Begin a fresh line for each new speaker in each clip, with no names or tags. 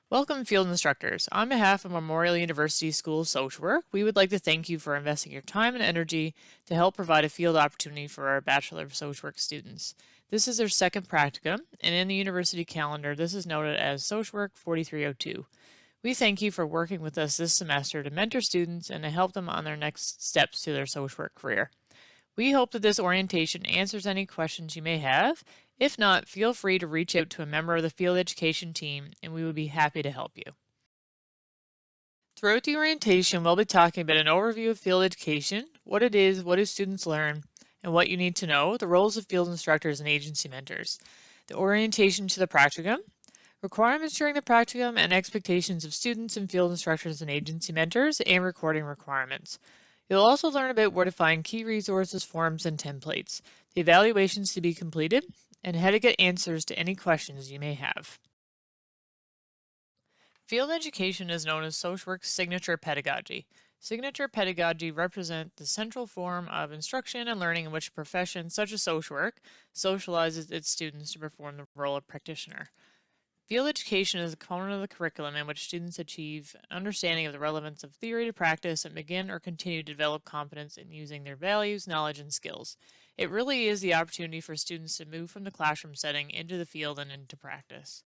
Welcome, field instructors. On behalf of Memorial University School of Social Work, we would like to thank you for investing your time and energy to help provide a field opportunity for our Bachelor of Social Work students. This is their second practicum, and in the university calendar, this is noted as Social Work 4302. We thank you for working with us this semester to mentor students and to help them on their next steps to their social work career. We hope that this orientation answers any questions you may have. If not, feel free to reach out to a member of the field education team and we would be happy to help you. Throughout the orientation, we'll be talking about an overview of field education, what it is, what do students learn, and what you need to know, the roles of field instructors and agency mentors, the orientation to the practicum, requirements during the practicum and expectations of students and field instructors and agency mentors, and recording requirements. You'll also learn about where to find key resources, forms, and templates, the evaluations to be completed, and how to get answers to any questions you may have. Field education is known as social work's signature pedagogy. Signature pedagogy represents the central form of instruction and learning in which a profession such as social work socializes its students to perform the role of practitioner. Field education is a component of the curriculum in which students achieve understanding of the relevance of theory to practice and begin or continue to develop competence in using their values, knowledge, and skills. It really is the opportunity for students to move from the classroom setting into the field and into practice.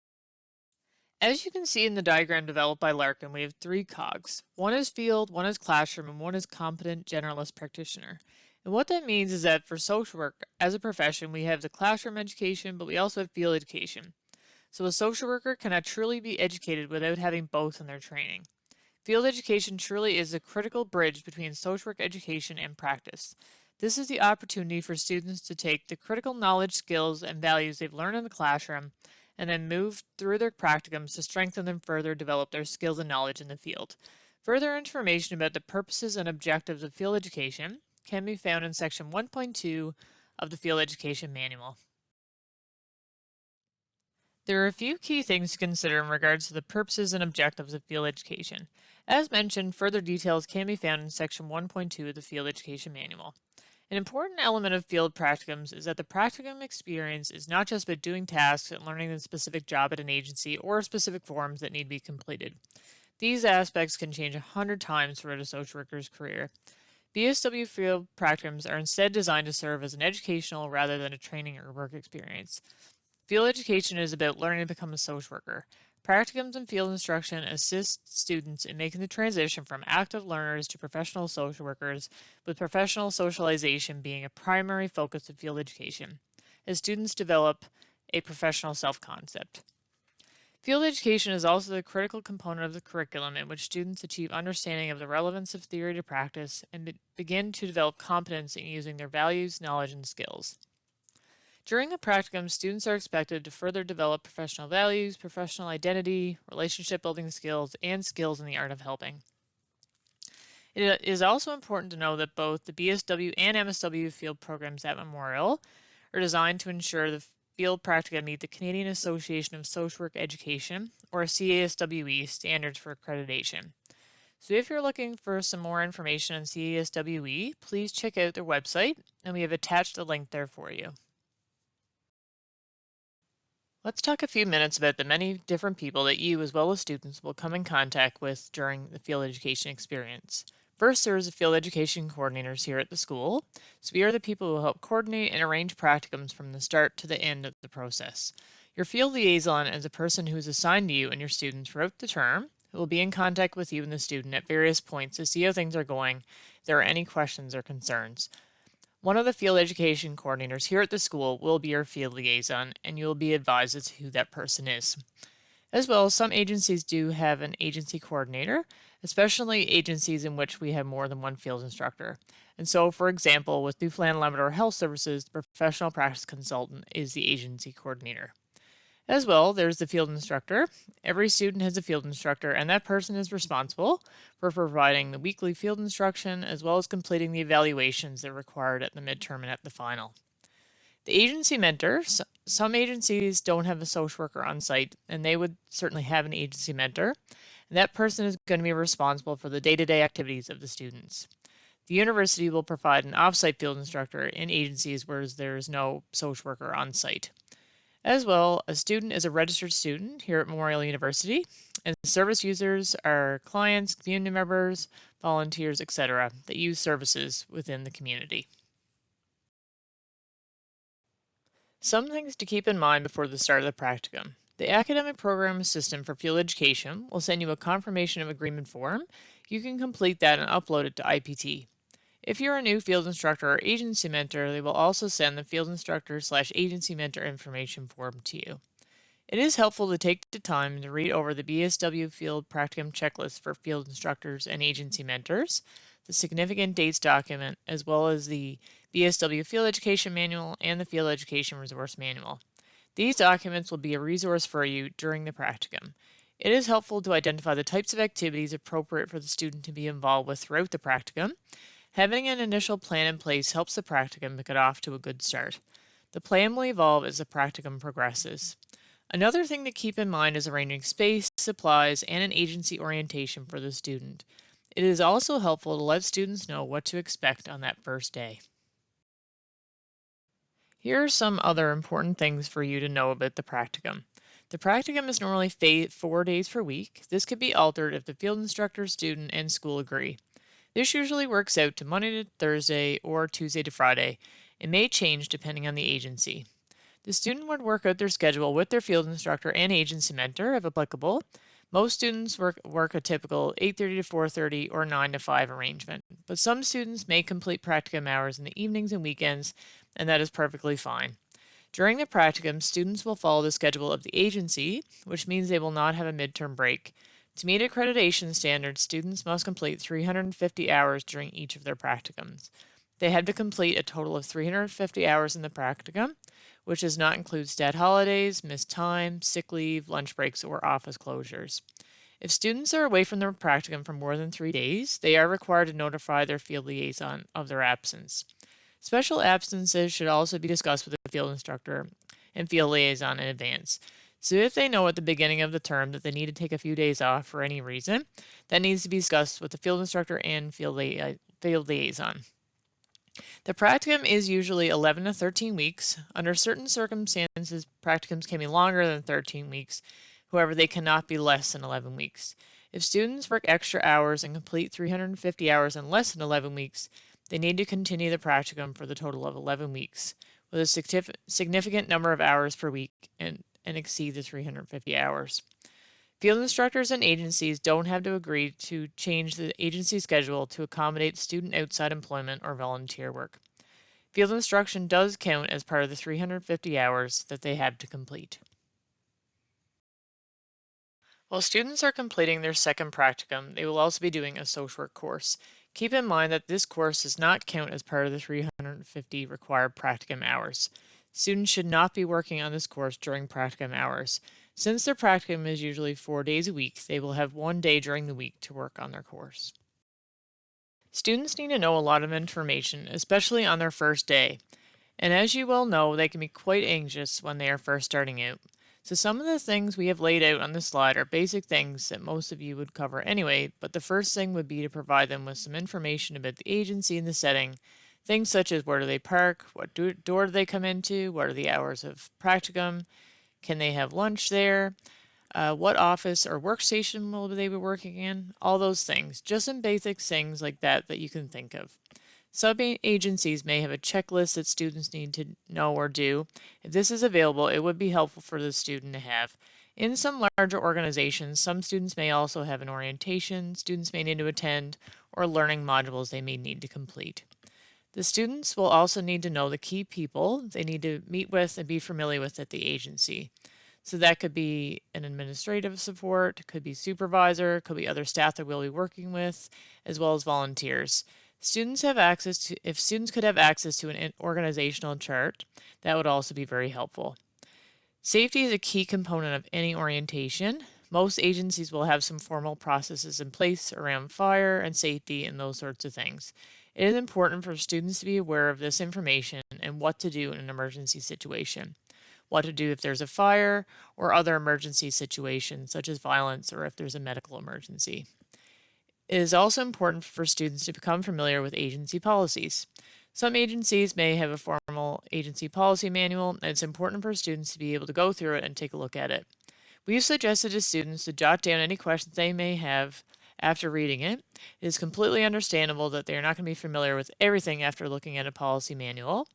As you can see in the diagram developed by Larkin, we have three cogs. One is field, one is classroom, and one is competent generalist practitioner. And what that means is that for social work as a profession, we have the classroom education, but we also have field education. So a social worker cannot truly be educated without having both in their training. Field education truly is a critical bridge between social work education and practice. This is the opportunity for students to take the critical knowledge, skills, and values they've learned in the classroom and then move through their practicums to strengthen them further, develop their skills and knowledge in the field. Further information about the purposes and objectives of field education can be found in section 1.2 of the Field Education Manual. There are a few key things to consider in regards to the purposes and objectives of field education. As mentioned, further details can be found in section 1.2 of the Field Education Manual. An important element of field practicums is that the practicum experience is not just about doing tasks and learning the specific job at an agency or specific forms that need to be completed. These aspects can change 100 times throughout a social worker's career. BSW Field Practicums are instead designed to serve as an educational rather than a training or work experience. Field education is about learning to become a social worker. Practicums and field instruction assist students in making the transition from active learners to professional social workers, with professional socialization being a primary focus of field education, as students develop a professional self-concept. Field education is also the critical component of the curriculum in which students achieve understanding of the relevance of theory to practice and begin to develop competence in using their values, knowledge, and skills. During the practicum, students are expected to further develop professional values, professional identity, relationship building skills, and skills in the art of helping. It is also important to know that both the BSW and MSW field programs at Memorial are designed to ensure the field practicum meet the Canadian Association of Social Work Education, or CASWE, standards for accreditation. So if you're looking for some more information on CASWE, please check out their website, and we have attached a link there for you. Let's talk a few minutes about the many different people that you, as well as students, will come in contact with during the field education experience. First, there is the field education coordinators here at the school. So we are the people who help coordinate and arrange practicums from the start to the end of the process. Your field liaison is a person who is assigned to you and your student throughout the term, who will be in contact with you and the student at various points to see how things are going, if there are any questions or concerns. One of the field education coordinators here at the school will be your field liaison, and you will be advised as to who that person is. As well, some agencies do have an agency coordinator, especially agencies in which we have more than one field instructor. And so, for example, with Newfoundland Labrador Health Services, the professional practice consultant is the agency coordinator. As well, there's the field instructor. Every student has a field instructor, and that person is responsible for providing the weekly field instruction as well as completing the evaluations that are required at the midterm and at the final. The agency mentor, some agencies don't have a social worker on site, and they would certainly have an agency mentor, and that person is going to be responsible for the day-to-day activities of the students. The university will provide an off-site field instructor in agencies where there is no social worker on site. As well, a student is a registered student here at Memorial University, and service users are clients, community members, volunteers, etc., that use services within the community. Some things to keep in mind before the start of the practicum. The academic program assistant for field education will send you a confirmation of agreement form. You can complete that and upload it to IPT. If you're a new field instructor or agency mentor, they will also send the field instructor/agency mentor information form to you. It is helpful to take the time to read over the BSW Field Practicum checklist for field instructors and agency mentors, the significant dates document, as well as the BSW Field Education Manual and the Field Education Resource Manual. These documents will be a resource for you during the practicum. It is helpful to identify the types of activities appropriate for the student to be involved with throughout the practicum. Having an initial plan in place helps the practicum get off to a good start. The plan will evolve as the practicum progresses. Another thing to keep in mind is arranging space, supplies, and an agency orientation for the student. It is also helpful to let students know what to expect on that first day. Here are some other important things for you to know about the practicum. The practicum is normally 4 days per week. This could be altered if the field instructor, student, and school agree. This usually works out to Monday to Thursday or Tuesday to Friday. It may change depending on the agency. The student would work out their schedule with their field instructor and agency mentor, if applicable. Most students work a typical 8:30 to 4:30 or 9 to 5 arrangement, but some students may complete practicum hours in the evenings and weekends, and that is perfectly fine. During the practicum, students will follow the schedule of the agency, which means they will not have a midterm break. To meet accreditation standards, students must complete 350 hours during each of their practicums. They have to complete a total of 350 hours in the practicum, which does not include stat holidays, missed time, sick leave, lunch breaks, or office closures. If students are away from their practicum for more than 3 days, they are required to notify their field liaison of their absence. Special absences should also be discussed with the field instructor and field liaison in advance. So if they know at the beginning of the term that they need to take a few days off for any reason, that needs to be discussed with the field instructor and field liaison. The practicum is usually 11 to 13 weeks. Under certain circumstances, practicums can be longer than 13 weeks. However, they cannot be less than 11 weeks. If students work extra hours and complete 350 hours in less than 11 weeks, they need to continue the practicum for the total of 11 weeks, with a significant number of hours per week and exceed the 350 hours. Field instructors and agencies don't have to agree to change the agency schedule to accommodate student outside employment or volunteer work. Field instruction does count as part of the 350 hours that they have to complete. While students are completing their second practicum, they will also be doing a social work course. Keep in mind that this course does not count as part of the 350 required practicum hours. Students should not be working on this course during practicum hours. Since their practicum is usually 4 days a week, they will have 1 day during the week to work on their course. Students need to know a lot of information, especially on their first day. And as you well know, they can be quite anxious when they are first starting out. So some of the things we have laid out on this slide are basic things that most of you would cover anyway, but the first thing would be to provide them with some information about the agency and the setting. Things such as where do they park, what door do they come into, what are the hours of practicum, can they have lunch there, what office or workstation will they be working in, all those things. Just some basic things like that that you can think of. Sub-agencies may have a checklist that students need to know or do. If this is available, it would be helpful for the student to have. In some larger organizations, some students may also have an orientation students may need to attend or learning modules they may need to complete. The students will also need to know the key people they need to meet with and be familiar with at the agency. So that could be an administrative support, could be supervisor, could be other staff that we'll be working with, as well as volunteers. If students could have access to an organizational chart, that would also be very helpful. Safety is a key component of any orientation. Most agencies will have some formal processes in place around fire and safety and those sorts of things. It is important for students to be aware of this information and what to do in an emergency situation. What to do if there's a fire or other emergency situations such as violence or if there's a medical emergency. It is also important for students to become familiar with agency policies. Some agencies may have a formal agency policy manual, and it's important for students to be able to go through it and take a look at it. We've suggested to students to jot down any questions they may have after reading it. It is completely understandable that they are not going to be familiar with everything after looking at a policy manual,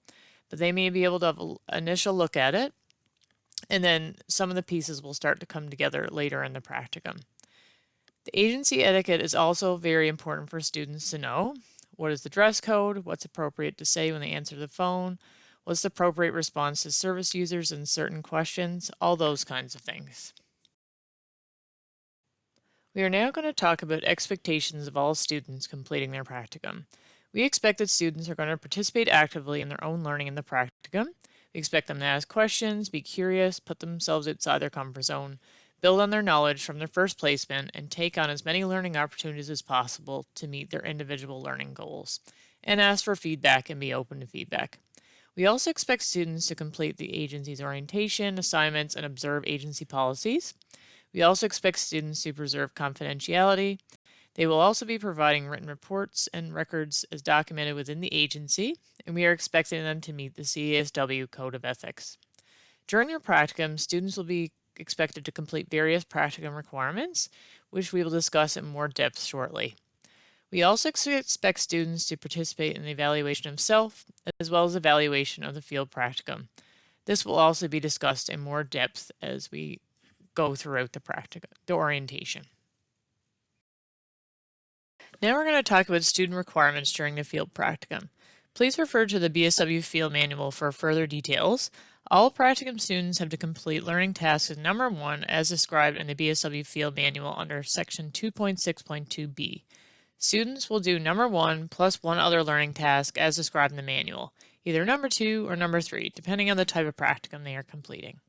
but they may be able to have an initial look at it, and then some of the pieces will start to come together later in the practicum. The agency etiquette is also very important for students to know. What is the dress code? What's appropriate to say when they answer the phone? What's the appropriate response to service users in certain questions? All those kinds of things. We are now going to talk about expectations of all students completing their practicum. We expect that students are going to participate actively in their own learning in the practicum. We expect them to ask questions, be curious, put themselves outside their comfort zone, build on their knowledge from their first placement, and take on as many learning opportunities as possible to meet their individual learning goals, and ask for feedback and be open to feedback. We also expect students to complete the agency's orientation, assignments, and observe agency policies. We also expect students to preserve confidentiality. They will also be providing written reports and records as documented within the agency, and we are expecting them to meet the SCWK Code of Ethics. During their practicum, students will be expected to complete various practicum requirements, which we will discuss in more depth shortly. We also expect students to participate in the evaluation of self, as well as evaluation of the field practicum. This will also be discussed in more depth as we go throughout the orientation. Now we're going to talk about student requirements during the field practicum. Please refer to the BSW Field Manual for further details. All practicum students have to complete learning tasks number 1 as described in the BSW Field Manual under section 2.6.2b. Students will do number 1 plus one other learning task as described in the manual, either number 2 or number 3, depending on the type of practicum they are completing.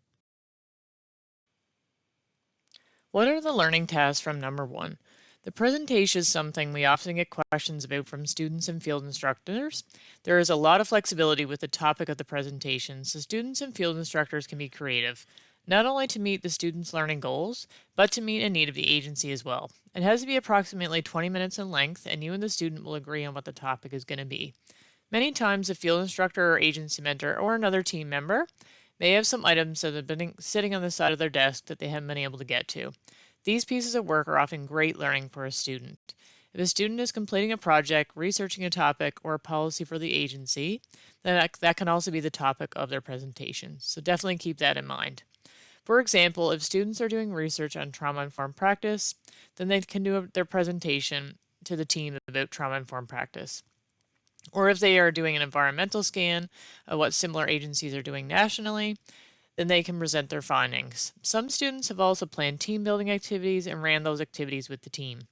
What are the learning tasks from number 1? The presentation is something we often get questions about from students and field instructors. There is a lot of flexibility with the topic of the presentation, so students and field instructors can be creative, not only to meet the students' learning goals, but to meet a need of the agency as well. It has to be approximately 20 minutes in length, and you and the student will agree on what the topic is going to be. Many times, a field instructor or agency mentor or another team member may have some items that have been sitting on the side of their desk that they haven't been able to get to. These pieces of work are often great learning for a student. If a student is completing a project, researching a topic, or a policy for the agency, then that can also be the topic of their presentation. So definitely keep that in mind. For example, if students are doing research on trauma-informed practice, then they can do their presentation to the team about trauma-informed practice. Or if they are doing an environmental scan of what similar agencies are doing nationally, then they can present their findings. Some students have also planned team building activities and ran those activities with the team.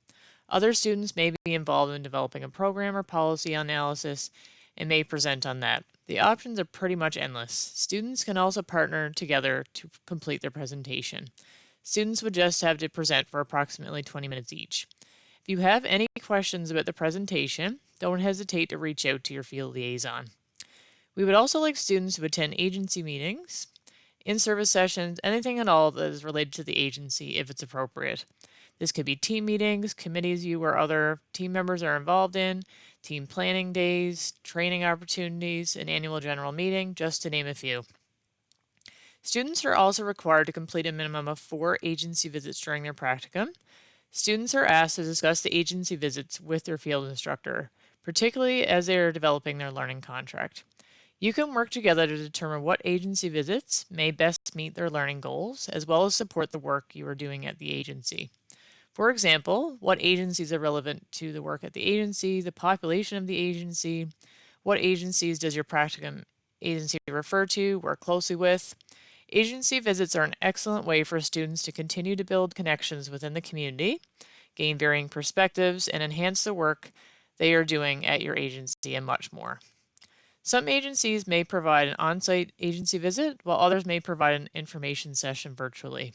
Other students may be involved in developing a program or policy analysis and may present on that. The options are pretty much endless. Students can also partner together to complete their presentation. Students would just have to present for approximately 20 minutes each. If you have any questions about the presentation, don't hesitate to reach out to your field liaison. We would also like students to attend agency meetings, in-service sessions, anything at all that is related to the agency if it's appropriate. This could be team meetings, committees you or other team members are involved in, team planning days, training opportunities, an annual general meeting, just to name a few. Students are also required to complete a minimum of 4 agency visits during their practicum. Students are asked to discuss the agency visits with their field instructor, particularly as they are developing their learning contract. You can work together to determine what agency visits may best meet their learning goals, as well as support the work you are doing at the agency. For example, what agencies are relevant to the work at the agency, the population of the agency, what agencies does your practicum agency refer to, work closely with. Agency visits are an excellent way for students to continue to build connections within the community, gain varying perspectives, and enhance the work they are doing at your agency, and much more. Some agencies may provide an on-site agency visit, while others may provide an information session virtually.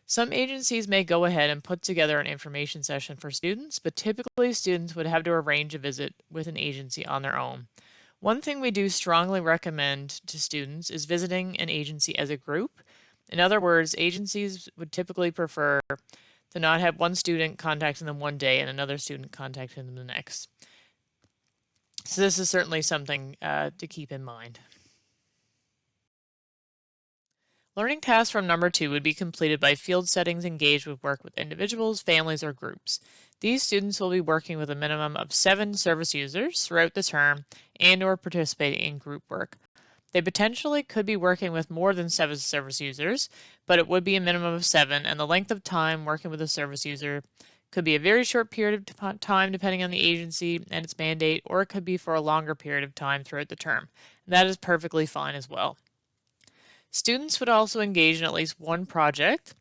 Some agencies may go ahead and put together an information session for students, but typically students would have to arrange a visit with an agency on their own. One thing we do strongly recommend to students is visiting an agency as a group. In other words, agencies would typically prefer to not have one student contacting them one day and another student contacting them the next. So this is certainly something to keep in mind. Learning tasks from number 2 would be completed by field settings engaged with work with individuals, families, or groups. These students will be working with a minimum of 7 service users throughout the term and or participating in group work. They potentially could be working with more than 7 service users, but it would be a minimum of 7, and the length of time working with a service user could be a very short period of time depending on the agency and its mandate, or it could be for a longer period of time throughout the term. That is perfectly fine as well. Students would also engage in at least one project.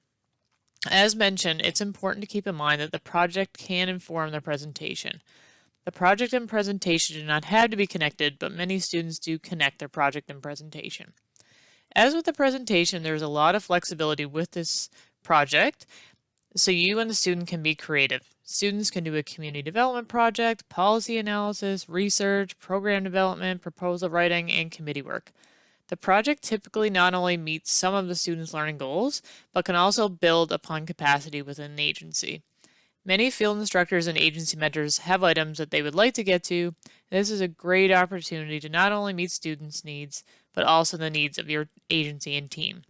As mentioned, it's important to keep in mind that the project can inform the presentation. The project and presentation do not have to be connected, but many students do connect their project and presentation. As with the presentation, there's a lot of flexibility with this project, so you and the student can be creative. Students can do a community development project, policy analysis, research, program development, proposal writing, and committee work. The project typically not only meets some of the students' learning goals, but can also build upon capacity within the agency. Many field instructors and agency mentors have items that they would like to get to. This is a great opportunity to not only meet students' needs, but also the needs of your agency and team.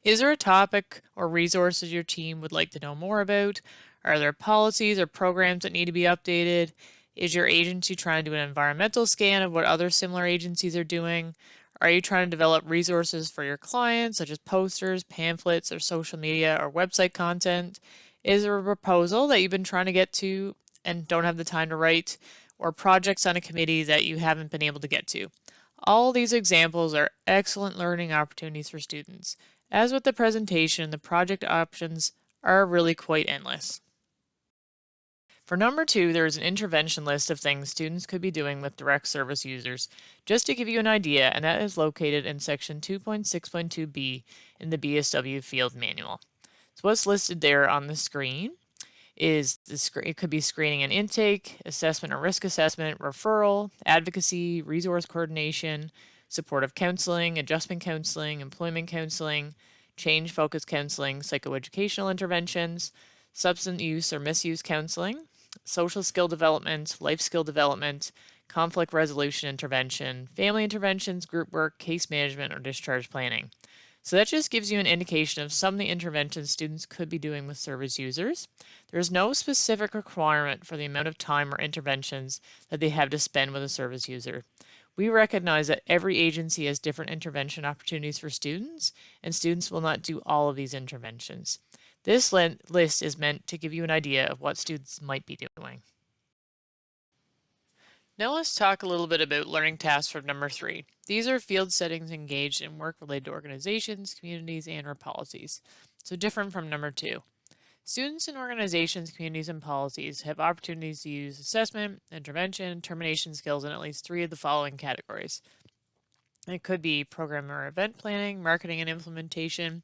Is there a topic or resources your team would like to know more about? Are there policies or programs that need to be updated? Is your agency trying to do an environmental scan of what other similar agencies are doing? Are you trying to develop resources for your clients, such as posters, pamphlets, or social media or website content? Is there a proposal that you've been trying to get to and don't have the time to write, or projects on a committee that you haven't been able to get to? All these examples are excellent learning opportunities for students. As with the presentation, the project options are really quite endless. For number 2, there is an intervention list of things students could be doing with direct service users, just to give you an idea, and that is located in section 2.6.2b in the BSW Field Manual. So what's listed there on the screen is it could be screening and intake, assessment or risk assessment, referral, advocacy, resource coordination, supportive counseling, adjustment counseling, employment counseling, change focused counseling, psychoeducational interventions, substance use or misuse counseling, social skill development, life skill development, conflict resolution intervention, family interventions, group work, case management, or discharge planning. So that just gives you an indication of some of the interventions students could be doing with service users. There is no specific requirement for the amount of time or interventions that they have to spend with a service user. We recognize that every agency has different intervention opportunities for students, and students will not do all of these interventions. This list is meant to give you an idea of what students might be doing. Now let's talk a little bit about learning tasks for number 3. These are field settings engaged in work related to organizations, communities, and or policies. So different from number 2. Students in organizations, communities, and policies have opportunities to use assessment, intervention, termination skills in at least 3 of the following categories. It could be program or event planning, marketing and implementation,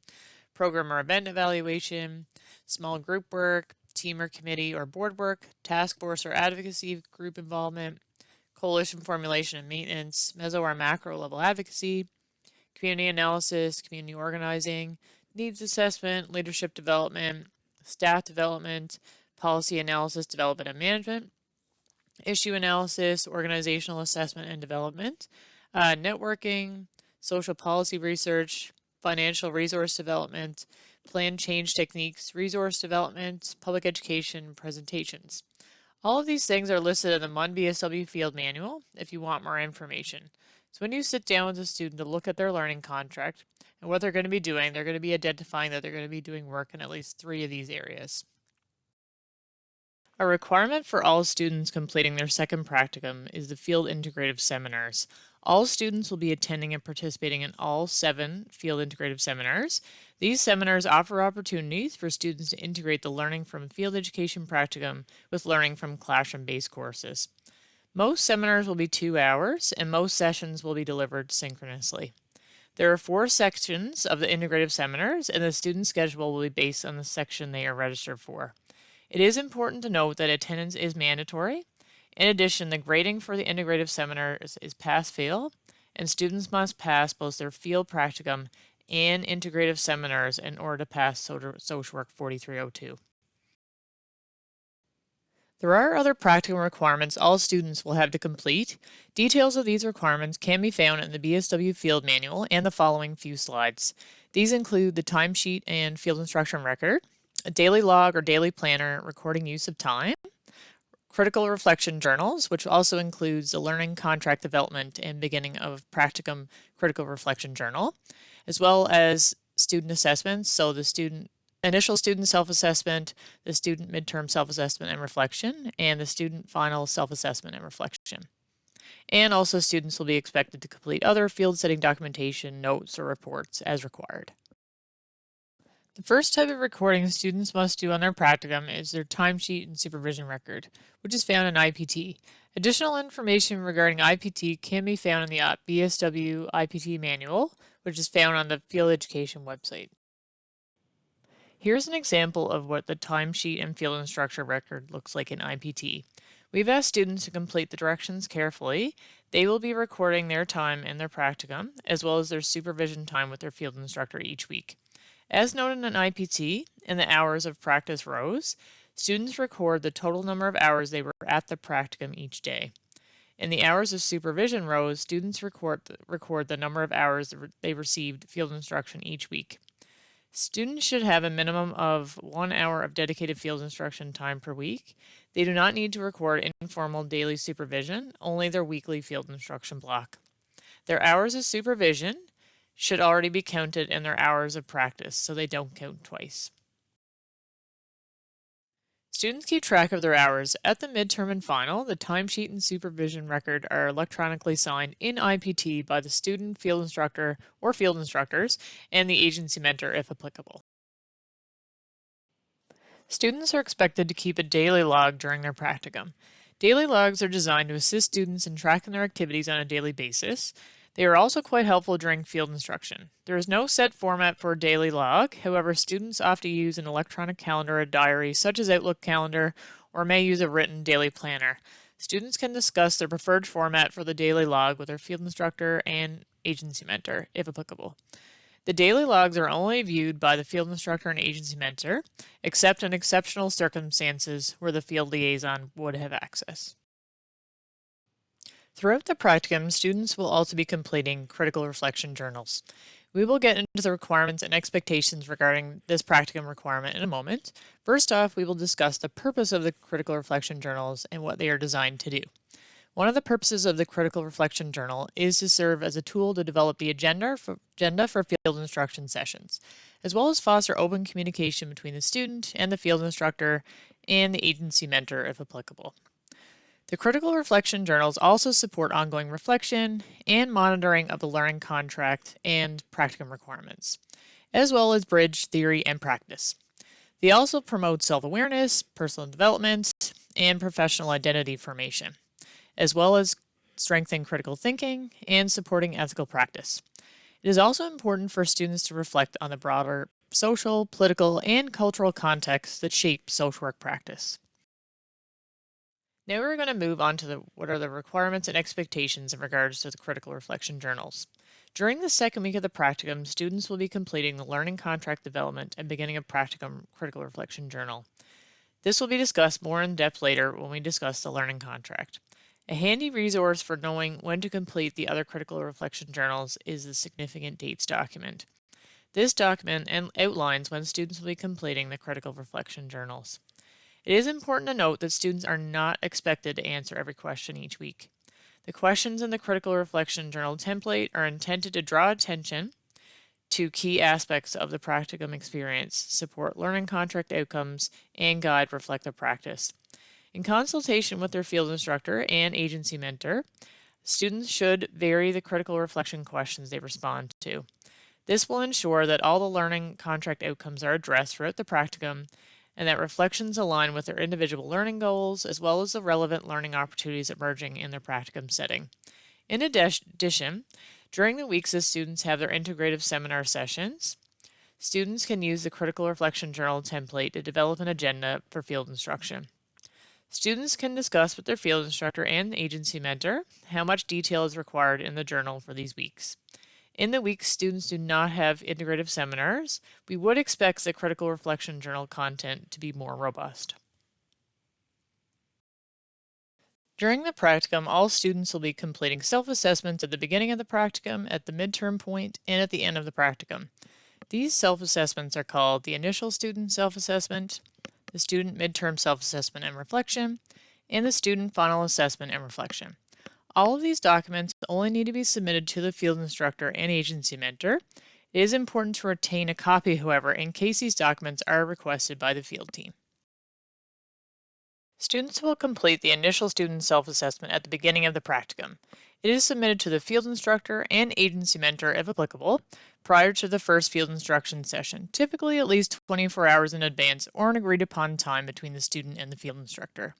program or event evaluation, small group work, team or committee or board work, task force or advocacy group involvement, coalition formulation and maintenance, meso or macro level advocacy, community analysis, community organizing, needs assessment, leadership development, staff development, policy analysis, development and management, issue analysis, organizational assessment and development, networking, social policy research, financial resource development, plan change techniques, resource development, public education, presentations. All of these things are listed in the MUN BSW Field Manual if you want more information. So when you sit down with a student to look at their learning contract and what they're going to be doing, they're going to be identifying that they're going to be doing work in at least 3 of these areas. A requirement for all students completing their second practicum is the field integrative seminars. All students will be attending and participating in all 7 field integrative seminars. These seminars offer opportunities for students to integrate the learning from field education practicum with learning from classroom-based courses. Most seminars will be 2 hours, and most sessions will be delivered synchronously. There are 4 sections of the integrative seminars, and the student schedule will be based on the section they are registered for. It is important to note that attendance is mandatory. In addition, the grading for the integrative seminars is pass-fail, and students must pass both their field practicum and integrative seminars in order to pass Social Work 4302. There are other practical requirements all students will have to complete. Details of these requirements can be found in the BSW Field Manual and the following few slides. These include the timesheet and field instruction record, a daily log or daily planner recording use of time, critical reflection journals, which also includes the learning contract development and beginning of practicum critical reflection journal, as well as student assessments, so the initial student self-assessment, the student midterm self-assessment and reflection, and the student final self-assessment and reflection. And also students will be expected to complete other field setting documentation, notes, or reports as required. The first type of recording students must do on their practicum is their timesheet and supervision record, which is found in IPT. Additional information regarding IPT can be found in the BSW IPT manual, which is found on the Field Education website. Here's an example of what the timesheet and field instructor record looks like in IPT. We've asked students to complete the directions carefully. They will be recording their time in their practicum, as well as their supervision time with their field instructor each week. As noted in IPT, in the hours of practice rows, students record the total number of hours they were at the practicum each day. In the hours of supervision rows, students record the number of hours they received field instruction each week. Students should have a minimum of 1 hour of dedicated field instruction time per week. They do not need to record informal daily supervision, only their weekly field instruction block. Their hours of supervision should already be counted in their hours of practice, so they don't count twice. Students keep track of their hours. At the midterm and final, the timesheet and supervision record are electronically signed in IPT by the student, field instructor, or field instructors, and the agency mentor if applicable. Students are expected to keep a daily log during their practicum. Daily logs are designed to assist students in tracking their activities on a daily basis. They are also quite helpful during field instruction. There is no set format for a daily log. However, students often use an electronic calendar or diary such as Outlook Calendar, or may use a written daily planner. Students can discuss their preferred format for the daily log with their field instructor and agency mentor, if applicable. The daily logs are only viewed by the field instructor and agency mentor, except in exceptional circumstances where the field liaison would have access. Throughout the practicum, students will also be completing critical reflection journals. We will get into the requirements and expectations regarding this practicum requirement in a moment. First off, we will discuss the purpose of the critical reflection journals and what they are designed to do. One of the purposes of the critical reflection journal is to serve as a tool to develop the agenda for field instruction sessions, as well as foster open communication between the student and the field instructor and the agency mentor if applicable. The critical reflection journals also support ongoing reflection and monitoring of the learning contract and practicum requirements, as well as bridge theory and practice. They also promote self-awareness, personal development, and professional identity formation, as well as strengthening critical thinking and supporting ethical practice. It is also important for students to reflect on the broader social, political, and cultural contexts that shape social work practice. Now we're going to move on to what are the requirements and expectations in regards to the critical reflection journals. During the second week of the practicum, students will be completing the learning contract development and beginning of practicum critical reflection journal. This will be discussed more in depth later when we discuss the learning contract. A handy resource for knowing when to complete the other critical reflection journals is the significant dates document. This document outlines when students will be completing the critical reflection journals. It is important to note that students are not expected to answer every question each week. The questions in the critical reflection journal template are intended to draw attention to key aspects of the practicum experience, support learning contract outcomes, and guide reflective practice. In consultation with their field instructor and agency mentor, students should vary the critical reflection questions they respond to. This will ensure that all the learning contract outcomes are addressed throughout the practicum and that reflections align with their individual learning goals as well as the relevant learning opportunities emerging in their practicum setting. In addition, during the weeks as students have their integrative seminar sessions, students can use the critical reflection journal template to develop an agenda for field instruction. Students can discuss with their field instructor and agency mentor how much detail is required in the journal for these weeks. In the weeks students do not have integrative seminars, we would expect the critical reflection journal content to be more robust. During the practicum, all students will be completing self-assessments at the beginning of the practicum, at the midterm point, and at the end of the practicum. These self-assessments are called the initial student self-assessment, the student midterm self-assessment and reflection, and the student final assessment and reflection. All of these documents only need to be submitted to the field instructor and agency mentor. It is important to retain a copy, however, in case these documents are requested by the field team. Students will complete the initial student self-assessment at the beginning of the practicum. It is submitted to the field instructor and agency mentor, if applicable, prior to the first field instruction session, typically at least 24 hours in advance or an agreed-upon time between the student and the field instructor.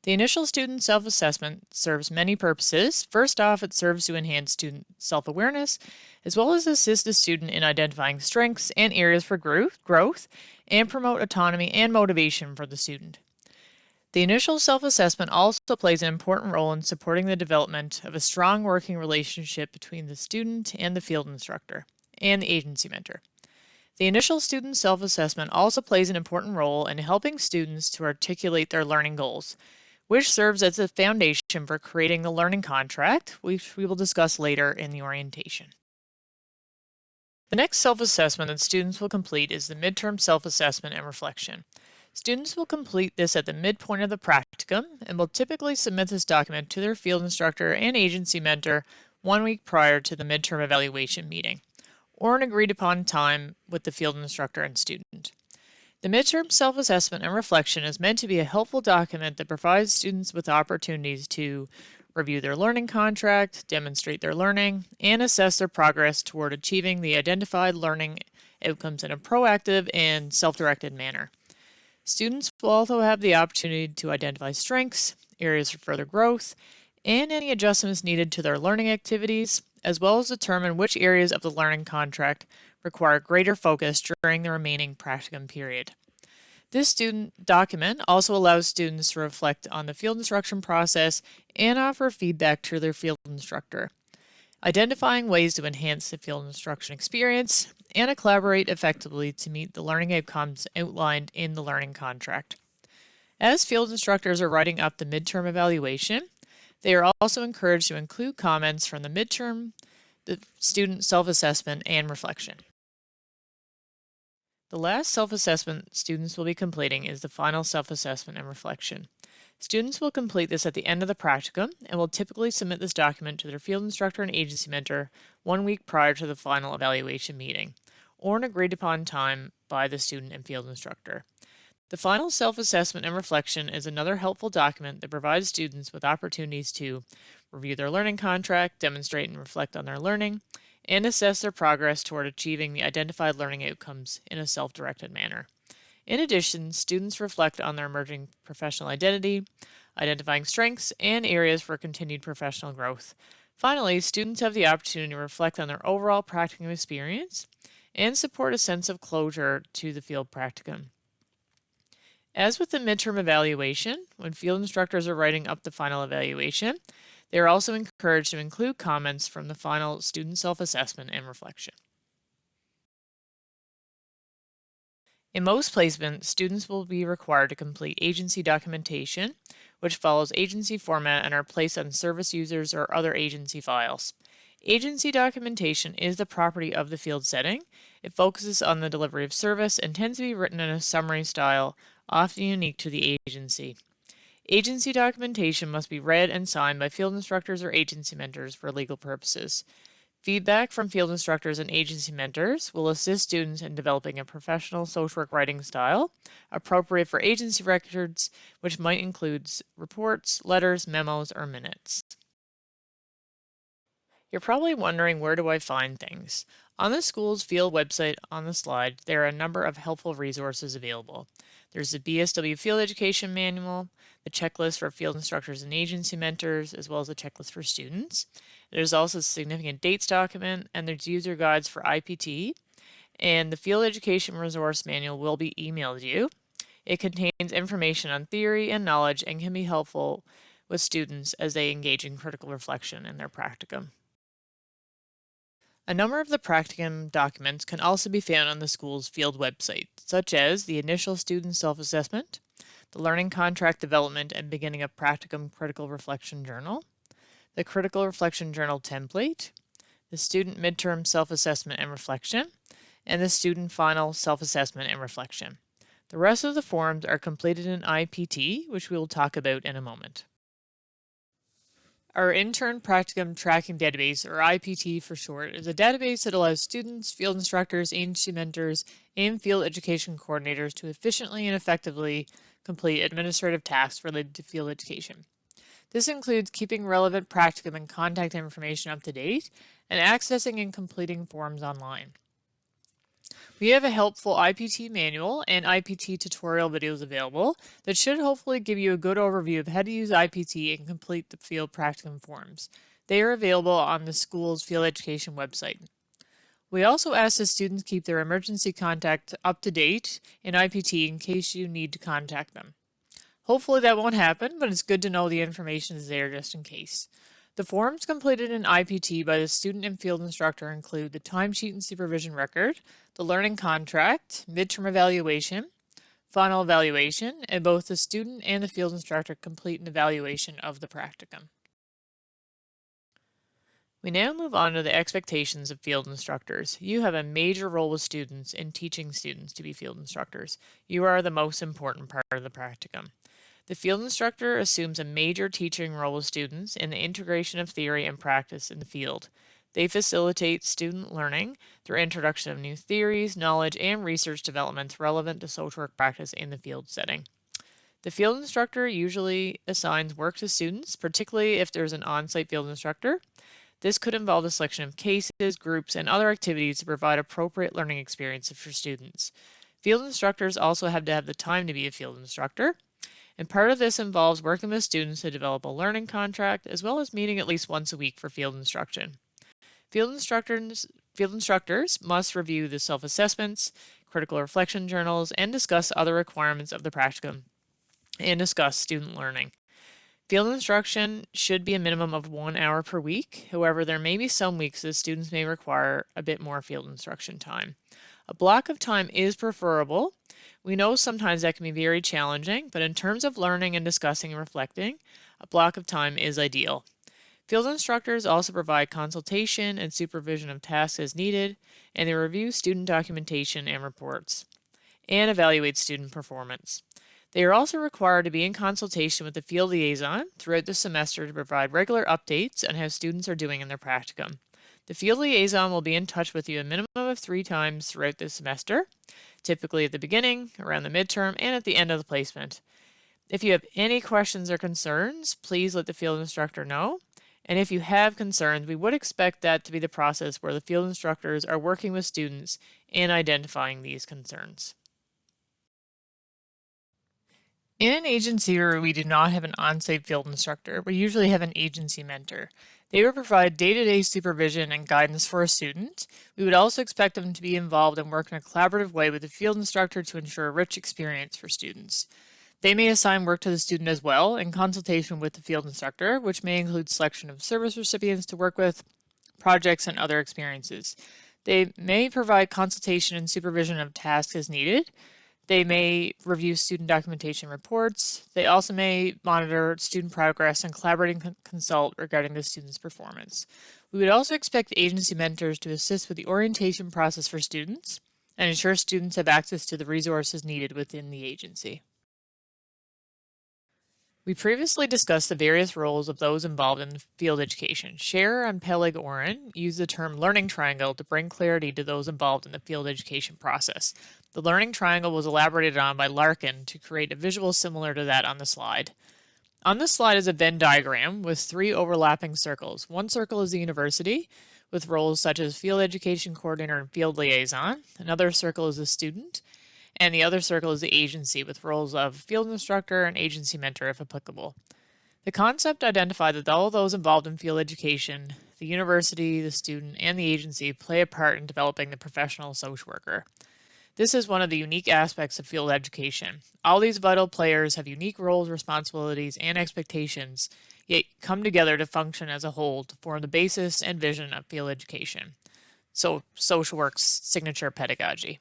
The initial student self-assessment serves many purposes. First off, it serves to enhance student self-awareness, as well as assist the student in identifying strengths and areas for growth, and promote autonomy and motivation for the student. The initial self-assessment also plays an important role in supporting the development of a strong working relationship between the student and the field instructor and the agency mentor. The initial student self-assessment also plays an important role in helping students to articulate their learning goals, which serves as a foundation for creating the learning contract, which we will discuss later in the orientation. The next self-assessment that students will complete is the midterm self-assessment and reflection. Students will complete this at the midpoint of the practicum and will typically submit this document to their field instructor and agency mentor 1 week prior to the midterm evaluation meeting, or an agreed-upon time with the field instructor and student. The midterm self-assessment and reflection is meant to be a helpful document that provides students with opportunities to review their learning contract, demonstrate their learning, and assess their progress toward achieving the identified learning outcomes in a proactive and self-directed manner. Students will also have the opportunity to identify strengths, areas for further growth, and any adjustments needed to their learning activities, as well as determine which areas of the learning contract require greater focus during the remaining practicum period. This student document also allows students to reflect on the field instruction process and offer feedback to their field instructor, identifying ways to enhance the field instruction experience and to collaborate effectively to meet the learning outcomes outlined in the learning contract. As field instructors are writing up the midterm evaluation, they are also encouraged to include comments from the midterm, the student self-assessment, and reflection. The last self-assessment students will be completing is the final self-assessment and reflection. Students will complete this at the end of the practicum and will typically submit this document to their field instructor and agency mentor 1 week prior to the final evaluation meeting, or an agreed-upon time by the student and field instructor. The final self-assessment and reflection is another helpful document that provides students with opportunities to review their learning contract, demonstrate and reflect on their learning, and assess their progress toward achieving the identified learning outcomes in a self-directed manner. In addition, students reflect on their emerging professional identity, identifying strengths and areas for continued professional growth. Finally, students have the opportunity to reflect on their overall practicum experience and support a sense of closure to the field practicum. As with the midterm evaluation, when field instructors are writing up the final evaluation, they are also encouraged to include comments from the final student self-assessment and reflection. In most placements, students will be required to complete agency documentation, which follows agency format and are placed on service users or other agency files. Agency documentation is the property of the field setting. It focuses on the delivery of service and tends to be written in a summary style, often unique to the agency. Agency documentation must be read and signed by field instructors or agency mentors for legal purposes. Feedback from field instructors and agency mentors will assist students in developing a professional social work writing style appropriate for agency records, which might include reports, letters, memos, or minutes. You're probably wondering, where do I find things? On the school's field website on the slide, there are a number of helpful resources available. There's the BSW Field Education Manual, the checklist for field instructors and agency mentors, as well as a checklist for students. There's also a significant dates document, and there's user guides for IPT, and the Field Education Resource Manual will be emailed you. It contains information on theory and knowledge and can be helpful with students as they engage in critical reflection in their practicum. A number of the practicum documents can also be found on the school's field website, such as the initial student self-assessment, the learning contract development and beginning of practicum critical reflection journal, the critical reflection journal template, the student midterm self-assessment and reflection, and the student final self-assessment and reflection. The rest of the forms are completed in IPT, which we will talk about in a moment. Our Intern Practicum Tracking Database, or IPT for short, is a database that allows students, field instructors, agency mentors, and field education coordinators to efficiently and effectively complete administrative tasks related to field education. This includes keeping relevant practicum and contact information up to date and accessing and completing forms online. We have a helpful IPT manual and IPT tutorial videos available that should hopefully give you a good overview of how to use IPT and complete the field practicum forms. They are available on the school's field education website. We also ask that students keep their emergency contact up to date in IPT in case you need to contact them. Hopefully that won't happen, but it's good to know the information is there just in case. The forms completed in IPT by the student and field instructor include the timesheet and supervision record, the learning contract, midterm evaluation, final evaluation, and both the student and the field instructor complete an evaluation of the practicum. We now move on to the expectations of field instructors. You have a major role with students in teaching students to be field instructors. You are the most important part of the practicum. The field instructor assumes a major teaching role with students in the integration of theory and practice in the field. They facilitate student learning through introduction of new theories, knowledge, and research developments relevant to social work practice in the field setting. The field instructor usually assigns work to students, particularly if there's an on-site field instructor. This could involve the selection of cases, groups, and other activities to provide appropriate learning experiences for students. Field instructors also have to have the time to be a field instructor. And part of this involves working with students to develop a learning contract, as well as meeting at least once a week for field instruction. Field instructors must review the self-assessments, critical reflection journals, and discuss other requirements of the practicum, and discuss student learning. Field instruction should be a minimum of 1 hour per week. However, there may be some weeks that students may require a bit more field instruction time. A block of time is preferable. We know sometimes that can be very challenging, but in terms of learning and discussing and reflecting, a block of time is ideal. Field instructors also provide consultation and supervision of tasks as needed, and they review student documentation and reports, and evaluate student performance. They are also required to be in consultation with the field liaison throughout the semester to provide regular updates on how students are doing in their practicum. The field liaison will be in touch with you a minimum of 3 times throughout the semester, typically at the beginning, around the midterm, and at the end of the placement. If you have any questions or concerns, please let the field instructor know. And if you have concerns, we would expect that to be the process where the field instructors are working with students and identifying these concerns. In an agency where we do not have an on-site field instructor, we usually have an agency mentor. They would provide day-to-day supervision and guidance for a student. We would also expect them to be involved and work in a collaborative way with the field instructor to ensure a rich experience for students. They may assign work to the student as well in consultation with the field instructor, which may include selection of service recipients to work with, projects, and other experiences. They may provide consultation and supervision of tasks as needed. They may review student documentation reports. They also may monitor student progress and collaborate and consult regarding the student's performance. We would also expect agency mentors to assist with the orientation process for students and ensure students have access to the resources needed within the agency. We previously discussed the various roles of those involved in field education. Scherer and Peleg-Oren used the term learning triangle to bring clarity to those involved in the field education process. The learning triangle was elaborated on by Larkin to create a visual similar to that on the slide. On the slide is a Venn diagram with 3 overlapping circles. One circle is the university, with roles such as field education coordinator and field liaison. Another circle is the student, and the other circle is the agency, with roles of field instructor and agency mentor if applicable. The concept identified that all those involved in field education, the university, the student, and the agency play a part in developing the professional social worker. This is one of the unique aspects of field education. All these vital players have unique roles, responsibilities, and expectations, yet come together to function as a whole to form the basis and vision of field education. So, social work's signature pedagogy.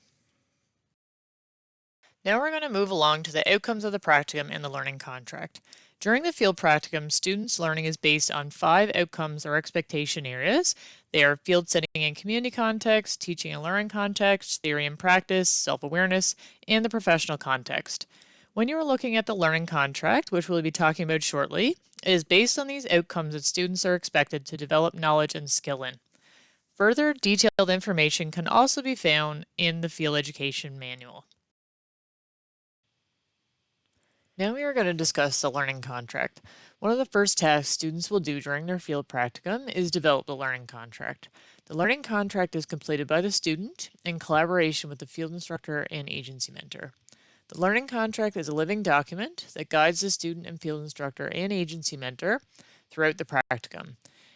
Now we're going to move along to the outcomes of the practicum and the learning contract. During the field practicum, students' learning is based on 5 outcomes or expectation areas. They are field setting and community context, teaching and learning context, theory and practice, self-awareness, and the professional context. When you are looking at the learning contract, which we'll be talking about shortly, it is based on these outcomes that students are expected to develop knowledge and skill in. Further detailed information can also be found in the field education manual. Now we are going to discuss the learning contract. One of the first tasks students will do during their field practicum is develop the learning contract. The learning contract is completed by the student in collaboration with the field instructor and agency mentor. The learning contract is a living document that guides the student and field instructor and agency mentor throughout the practicum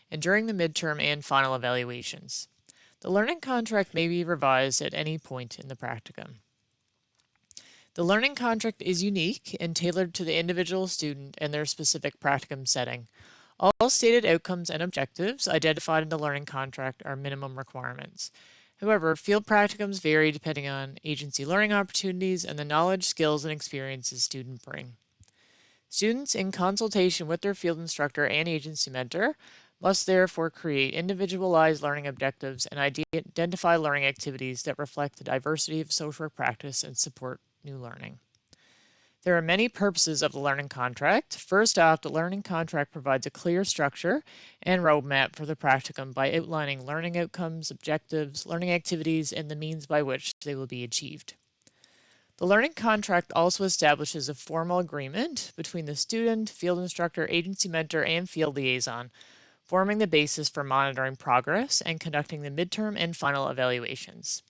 and during the midterm and final evaluations. The learning contract may be revised at any point in the practicum. The learning contract is unique and tailored to the individual student and their specific practicum setting. All stated outcomes and objectives identified in the learning contract are minimum requirements. However, field practicums vary depending on agency learning opportunities and the knowledge, skills, and experiences students bring. Students, in consultation with their field instructor and agency mentor, must therefore create individualized learning objectives and identify learning activities that reflect the diversity of social work practice and support new learning. There are many purposes of the learning contract. First off, the learning contract provides a clear structure and roadmap for the practicum by outlining learning outcomes, objectives, learning activities, and the means by which they will be achieved. The learning contract also establishes a formal agreement between the student, field instructor, agency mentor, and field liaison, forming the basis for monitoring progress and conducting the midterm and final evaluations.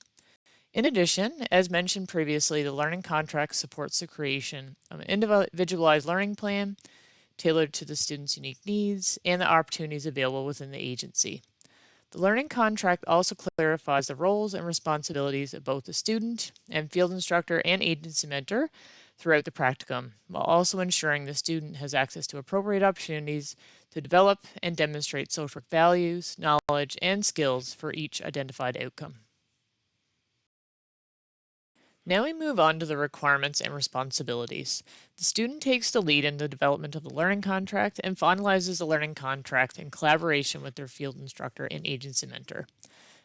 In addition, as mentioned previously, the learning contract supports the creation of an individualized learning plan tailored to the student's unique needs and the opportunities available within the agency. The learning contract also clarifies the roles and responsibilities of both the student and field instructor and agency mentor throughout the practicum, while also ensuring the student has access to appropriate opportunities to develop and demonstrate social work values, knowledge, and skills for each identified outcome. Now we move on to the requirements and responsibilities. The student takes the lead in the development of the learning contract and finalizes the learning contract in collaboration with their field instructor and agency mentor.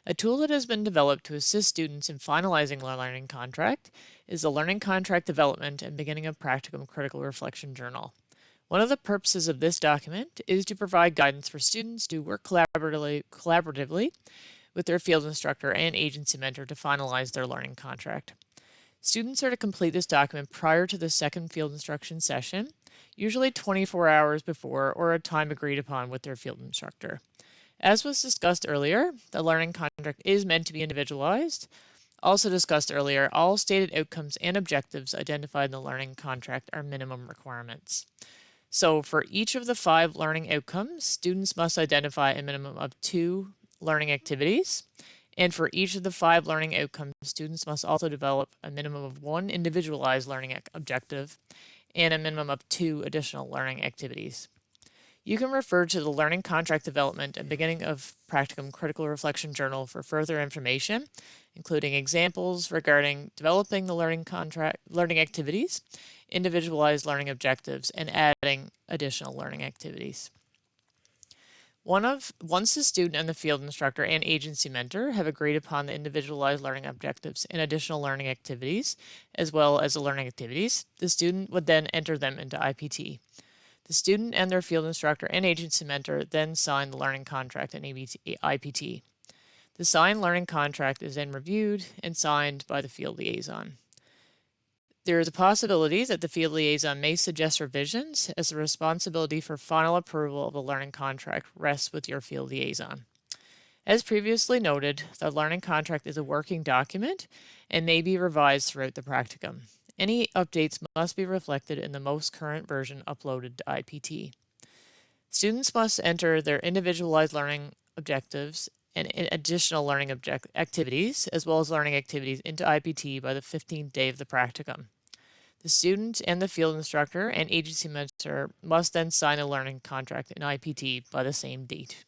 A tool that has been developed to assist students in finalizing the learning contract is the Learning Contract Development and Beginning of Practicum Critical Reflection Journal. One of the purposes of this document is to provide guidance for students to work collaboratively with their field instructor and agency mentor to finalize their learning contract. Students are to complete this document prior to the second field instruction session, usually 24 hours before or a time agreed upon with their field instructor. As was discussed earlier, the learning contract is meant to be individualized. Also discussed earlier, all stated outcomes and objectives identified in the learning contract are minimum requirements. So for each of the 5 learning outcomes, students must identify a minimum of 2 learning activities. And for each of the 5 learning outcomes, students must also develop a minimum of 1 individualized learning objective and a minimum of 2 additional learning activities. You can refer to the Learning Contract Development and Beginning of Practicum Critical Reflection Journal for further information, including examples regarding developing the learning activities, individualized learning objectives, and adding additional learning activities. Once the student and the field instructor and agency mentor have agreed upon the individualized learning objectives and additional learning activities, as well as the learning activities, the student would then enter them into IPT. The student and their field instructor and agency mentor then sign the learning contract in IPT. The signed learning contract is then reviewed and signed by the field liaison. There is a possibility that the field liaison may suggest revisions, as the responsibility for final approval of the learning contract rests with your field liaison. As previously noted, the learning contract is a working document and may be revised throughout the practicum. Any updates must be reflected in the most current version uploaded to IPT. Students must enter their individualized learning objectives and additional learning activities, as well as learning activities, into IPT by the 15th day of the practicum. The student and the field instructor and agency mentor must then sign a learning contract in IPT by the same date.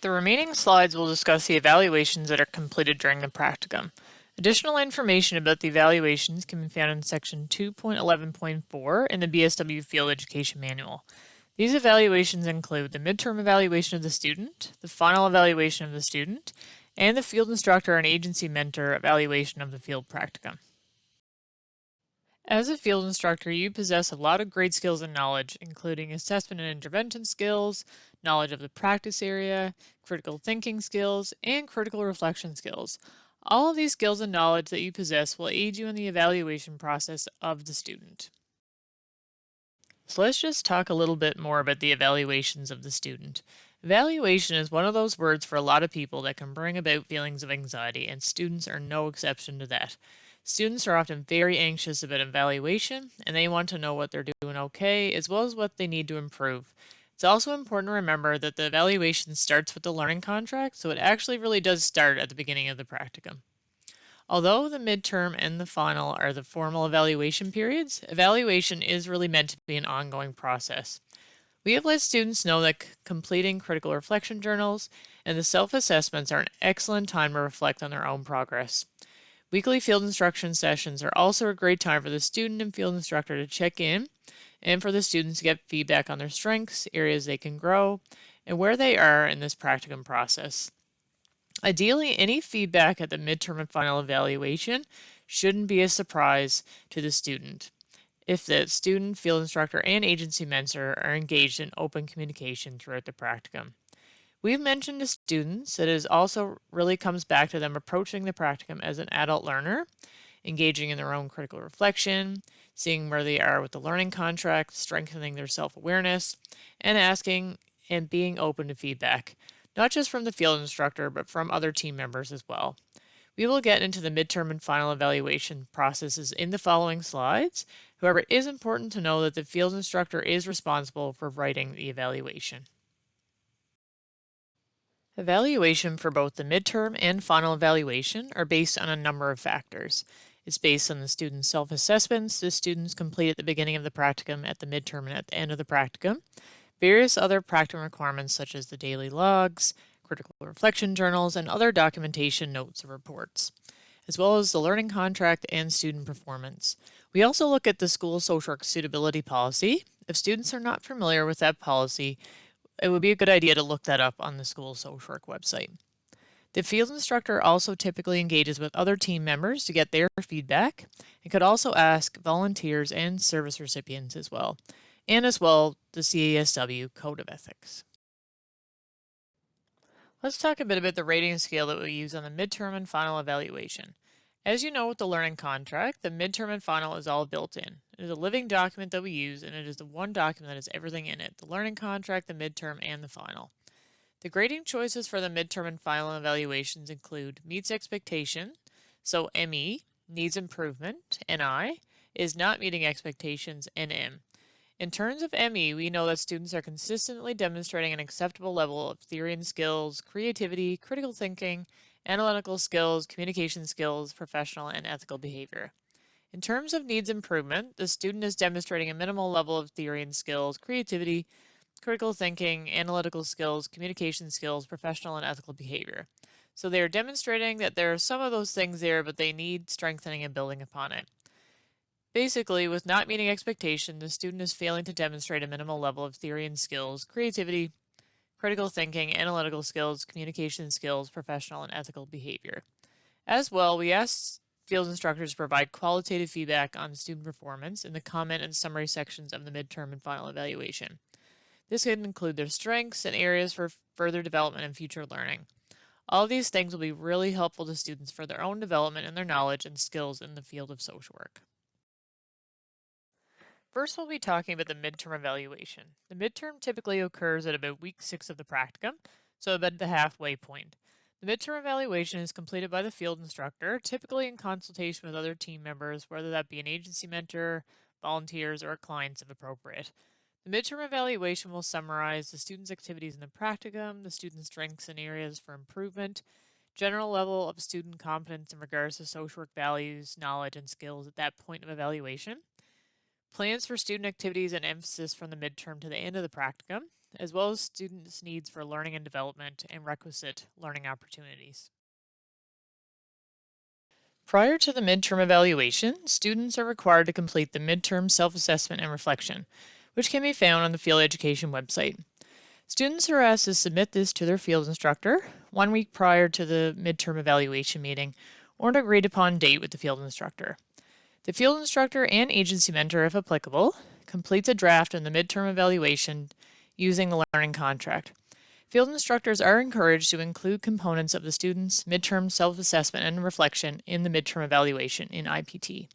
The remaining slides will discuss the evaluations that are completed during the practicum. Additional information about the evaluations can be found in section 2.11.4 in the BSW Field Education Manual. These evaluations include the midterm evaluation of the student, the final evaluation of the student, and the field instructor and agency mentor evaluation of the field practicum. As a field instructor, you possess a lot of great skills and knowledge, including assessment and intervention skills, knowledge of the practice area, critical thinking skills, and critical reflection skills. All of these skills and knowledge that you possess will aid you in the evaluation process of the student. So let's just talk a little bit more about the evaluations of the student. Evaluation is one of those words for a lot of people that can bring about feelings of anxiety, and students are no exception to that. Students are often very anxious about evaluation, and they want to know what they're doing okay, as well as what they need to improve. It's also important to remember that the evaluation starts with the learning contract, so it actually really does start at the beginning of the practicum. Although the midterm and the final are the formal evaluation periods, evaluation is really meant to be an ongoing process. We have let students know that completing critical reflection journals and the self-assessments are an excellent time to reflect on their own progress. Weekly field instruction sessions are also a great time for the student and field instructor to check in and for the students to get feedback on their strengths, areas they can grow, and where they are in this practicum process. Ideally, any feedback at the midterm and final evaluation shouldn't be a surprise to the student if the student, field instructor, and agency mentor are engaged in open communication throughout the practicum. We've mentioned to students that it also really comes back to them approaching the practicum as an adult learner, engaging in their own critical reflection, seeing where they are with the learning contract, strengthening their self-awareness, and asking and being open to feedback, not just from the field instructor, but from other team members as well. We will get into the midterm and final evaluation processes in the following slides. However, it is important to know that the field instructor is responsible for writing the evaluation. Evaluation for both the midterm and final evaluation are based on a number of factors. It's based on the student's self-assessments the students complete at the beginning of the practicum, at the midterm, and at the end of the practicum, various other practicum requirements such as the daily logs, critical reflection journals, and other documentation notes or reports, as well as the learning contract and student performance. We also look at the school social work suitability policy. If students are not familiar with that policy, it would be a good idea to look that up on the school social work website. The field instructor also typically engages with other team members to get their feedback and could also ask volunteers and service recipients as well, and as well the CASW Code of Ethics. Let's talk a bit about the rating scale that we use on the midterm and final evaluation. As you know with the learning contract, the midterm and final is all built in. It is a living document that we use, and it is the one document that has everything in it, the learning contract, the midterm, and the final. The grading choices for the midterm and final evaluations include meets expectation, so ME, needs improvement, NI, is not meeting expectations, and M. In terms of ME, we know that students are consistently demonstrating an acceptable level of theory and skills, creativity, critical thinking, analytical skills, communication skills, professional and ethical behavior. In terms of needs improvement, the student is demonstrating a minimal level of theory and skills, creativity, critical thinking, analytical skills, communication skills, professional and ethical behavior. So they are demonstrating that there are some of those things there, but they need strengthening and building upon it. Basically, with not meeting expectation, the student is failing to demonstrate a minimal level of theory and skills, creativity, critical thinking, analytical skills, communication skills, professional and ethical behavior. As well, we asked field instructors to provide qualitative feedback on student performance in the comment and summary sections of the midterm and final evaluation. This can include their strengths and areas for further development and future learning. All of these things will be really helpful to students for their own development and their knowledge and skills in the field of social work. First, we'll be talking about the midterm evaluation. The midterm typically occurs at about week 6 of the practicum, so about the halfway point. The midterm evaluation is completed by the field instructor, typically in consultation with other team members, whether that be an agency mentor, volunteers, or clients if appropriate. The midterm evaluation will summarize the student's activities in the practicum, the student's strengths and areas for improvement, general level of student competence in regards to social work values, knowledge, and skills at that point of evaluation, plans for student activities and emphasis from the midterm to the end of the practicum, as well as students' needs for learning and development and requisite learning opportunities. Prior to the midterm evaluation, students are required to complete the midterm self-assessment and reflection, which can be found on the field education website. Students are asked to submit this to their field instructor 1 week prior to the midterm evaluation meeting or an agreed upon date with the field instructor. The field instructor and agency mentor, if applicable, completes a draft in the midterm evaluation using a learning contract. Field instructors are encouraged to include components of the student's midterm self-assessment and reflection in the midterm evaluation in IPT.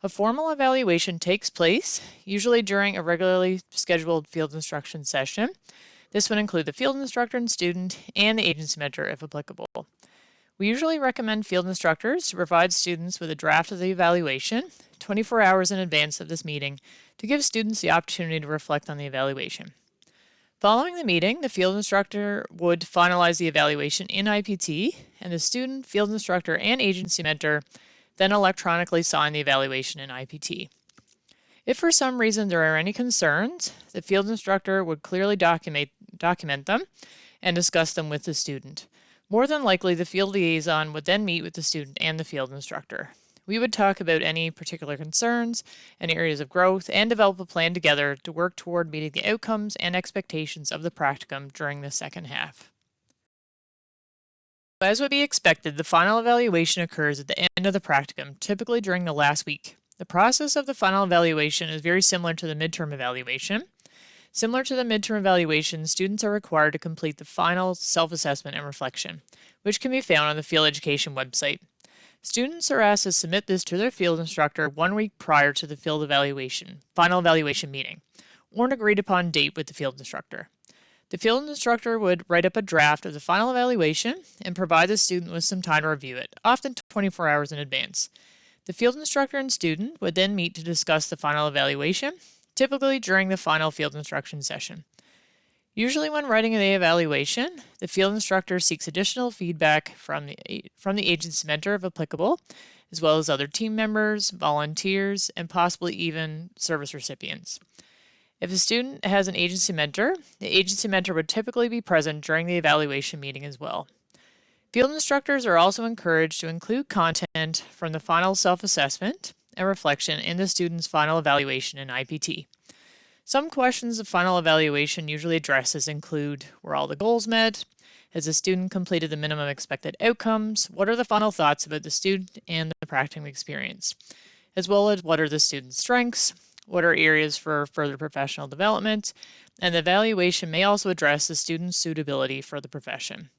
A formal evaluation takes place, usually during a regularly scheduled field instruction session. This would include the field instructor and student and the agency mentor, if applicable. We usually recommend field instructors to provide students with a draft of the evaluation 24 hours in advance of this meeting to give students the opportunity to reflect on the evaluation. Following the meeting, the field instructor would finalize the evaluation in IPT, and the student, field instructor, and agency mentor then electronically sign the evaluation in IPT. If for some reason there are any concerns, the field instructor would clearly document them and discuss them with the student. More than likely, the field liaison would then meet with the student and the field instructor. We would talk about any particular concerns and areas of growth and develop a plan together to work toward meeting the outcomes and expectations of the practicum during the second half. As would be expected, the final evaluation occurs at the end of the practicum, typically during the last week. The process of the final evaluation is very similar to the midterm evaluation. Similar to the midterm evaluation, students are required to complete the final self-assessment and reflection, which can be found on the field education website. Students are asked to submit this to their field instructor 1 week prior to the field final evaluation meeting, or an agreed upon date with the field instructor. The field instructor would write up a draft of the final evaluation and provide the student with some time to review it, often 24 hours in advance. The field instructor and student would then meet to discuss the final evaluation, typically during the final field instruction session. Usually when writing the evaluation, the field instructor seeks additional feedback from the agency mentor if applicable, as well as other team members, volunteers, and possibly even service recipients. If a student has an agency mentor, the agency mentor would typically be present during the evaluation meeting as well. Field instructors are also encouraged to include content from the final self-assessment and reflection in the student's final evaluation in IPT. Some questions the final evaluation usually addresses include: were all the goals met? Has the student completed the minimum expected outcomes? What are the final thoughts about the student and the practicum experience? As well as what are the student's strengths? What are areas for further professional development? And the evaluation may also address the student's suitability for the profession.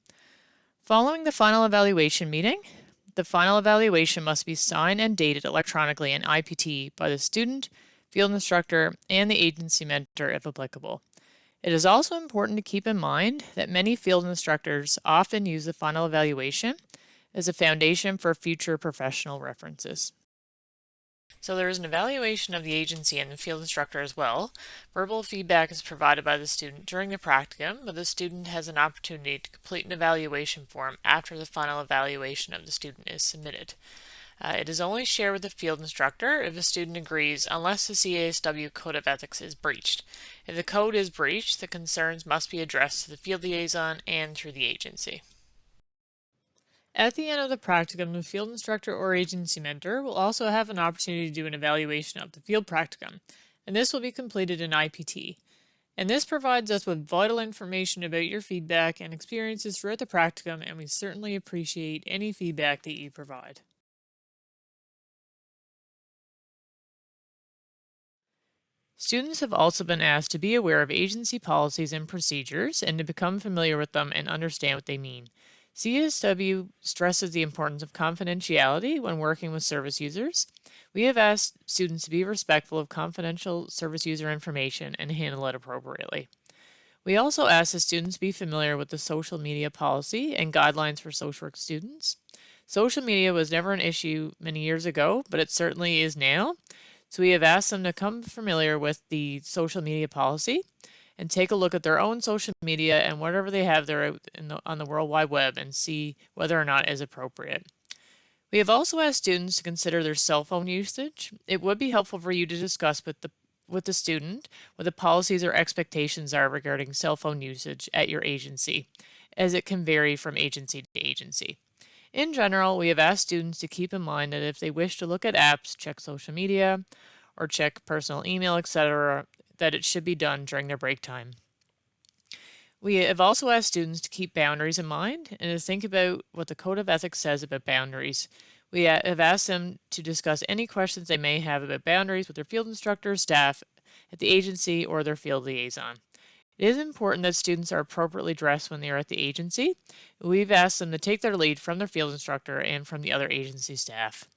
Following the final evaluation meeting, the final evaluation must be signed and dated electronically in IPT by the student, field instructor, and the agency mentor if applicable. It is also important to keep in mind that many field instructors often use the final evaluation as a foundation for future professional references. So there is an evaluation of the agency and the field instructor as well. Verbal feedback is provided by the student during the practicum, but the student has an opportunity to complete an evaluation form after the final evaluation of the student is submitted. It is only shared with the field instructor if the student agrees, unless the CASW Code of Ethics is breached. If the code is breached, the concerns must be addressed to the field liaison and through the agency. At the end of the practicum, the field instructor or agency mentor will also have an opportunity to do an evaluation of the field practicum, and this will be completed in IPT. And this provides us with vital information about your feedback and experiences throughout the practicum, and we certainly appreciate any feedback that you provide. Students have also been asked to be aware of agency policies and procedures and to become familiar with them and understand what they mean. CSW stresses the importance of confidentiality when working with service users. We have asked students to be respectful of confidential service user information and handle it appropriately. We also ask the students to be familiar with the social media policy and guidelines for social work students. Social media was never an issue many years ago, but it certainly is now. So we have asked them to become familiar with the social media policy and take a look at their own social media and whatever they have there on the World Wide Web and see whether or not it is appropriate. We have also asked students to consider their cell phone usage. It would be helpful for you to discuss with the student what the policies or expectations are regarding cell phone usage at your agency, as it can vary from agency to agency. In general, we have asked students to keep in mind that if they wish to look at apps, check social media, or check personal email, etc., that it should be done during their break time. We have also asked students to keep boundaries in mind and to think about what the Code of Ethics says about boundaries. We have asked them to discuss any questions they may have about boundaries with their field instructor, staff at the agency, or their field liaison. It is important that students are appropriately dressed when they are at the agency. We've asked them to take their lead from their field instructor and from the other agency staff.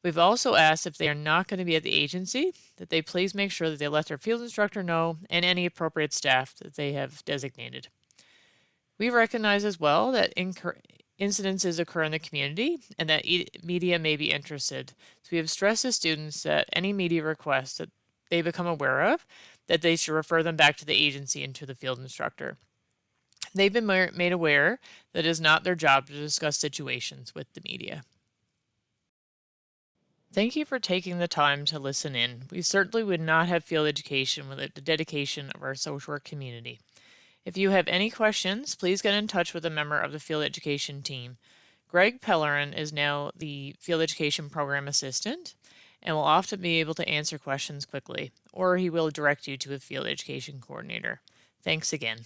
We've also asked if they are not going to be at the agency, that they please make sure that they let their field instructor know and any appropriate staff that they have designated. We recognize as well that incidences occur in the community and that media may be interested. So we have stressed to students that any media requests that they become aware of, that they should refer them back to the agency and to the field instructor. They've been made aware that it is not their job to discuss situations with the media. Thank you for taking the time to listen in. We certainly would not have field education without the dedication of our social work community. If you have any questions, please get in touch with a member of the field education team. Greg Pellerin is now the field education program assistant and will often be able to answer questions quickly, or he will direct you to a field education coordinator. Thanks again.